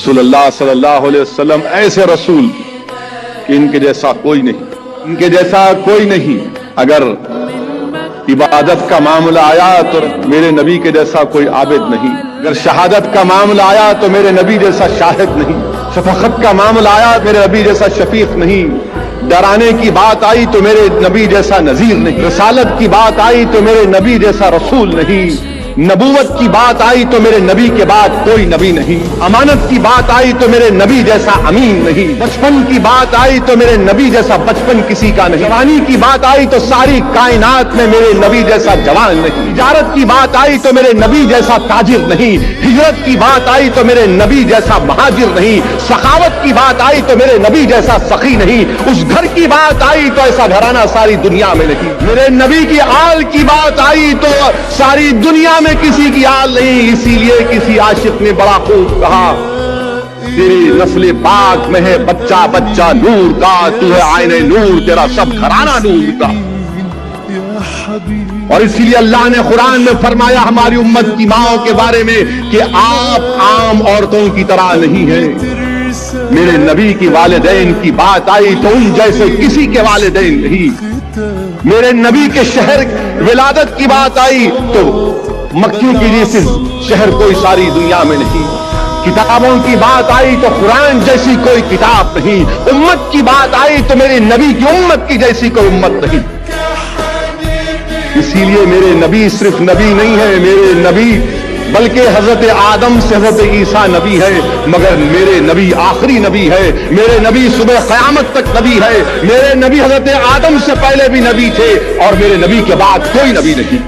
رسول اللہ صلی اللہ علیہ وسلم ایسے رسول کہ ان کے جیسا کوئی نہیں، ان کے جیسا کوئی نہیں۔ اگر عبادت کا معاملہ آیا تو میرے نبی کے جیسا کوئی عابد نہیں، اگر شہادت کا معاملہ آیا تو میرے نبی جیسا شاہد نہیں، شفقت کا معاملہ آیا میرے نبی جیسا شفیق نہیں، ڈرانے کی بات آئی تو میرے نبی جیسا نذیر نہیں، رسالت کی بات آئی تو میرے نبی جیسا رسول نہیں، نبوت کی بات آئی تو میرے نبی کے بعد کوئی نبی نہیں، امانت کی بات آئی تو میرے نبی جیسا امین نہیں، بچپن کی بات آئی تو میرے نبی جیسا بچپن کسی کا نہیں، جوانی کی بات آئی تو ساری کائنات میں میرے نبی جیسا جوان نہیں، تجارت کی بات آئی تو میرے نبی جیسا تاجر نہیں، ہجرت کی بات آئی تو میرے نبی جیسا مہاجر نہیں، سخاوت کی بات آئی تو میرے نبی جیسا سخی نہیں، اس گھر کی بات آئی تو ایسا گھرانہ ساری دنیا میں نہیں، میرے نبی کی آل کی بات آئی تو ساری دنیا میں کسی کی آل نہیں۔ اسی لیے کسی عاشق نے بڑا خوب کہا، تیری نسل پاک میں ہے بچہ بچہ نور کا، تو ہے آئین نور، تیرا سب گھرانہ نور کا۔ اور اسی لیے اللہ نے قرآن میں فرمایا ہماری امت کی ماؤں کے بارے میں کہ آپ عام عورتوں کی طرح نہیں ہیں، میرے نبی کی والدین کی بات آئی تو ان جیسے کسی کے والدین نہیں، میرے نبی کے شہر ولادت کی بات آئی تو مکے کی جیسے شہر کوئی ساری دنیا میں نہیں، کتابوں کی بات آئی تو قرآن جیسی کوئی کتاب نہیں، امت کی بات آئی تو میرے نبی کی امت کی جیسی کوئی امت نہیں۔ اسی لیے میرے نبی صرف نبی نہیں ہے، میرے نبی بلکہ حضرت آدم سے حضرت عیسیٰ نبی ہے، مگر میرے نبی آخری نبی ہے، میرے نبی صبح قیامت تک نبی ہے، میرے نبی حضرت آدم سے پہلے بھی نبی تھے اور میرے نبی کے بعد کوئی نبی نہیں۔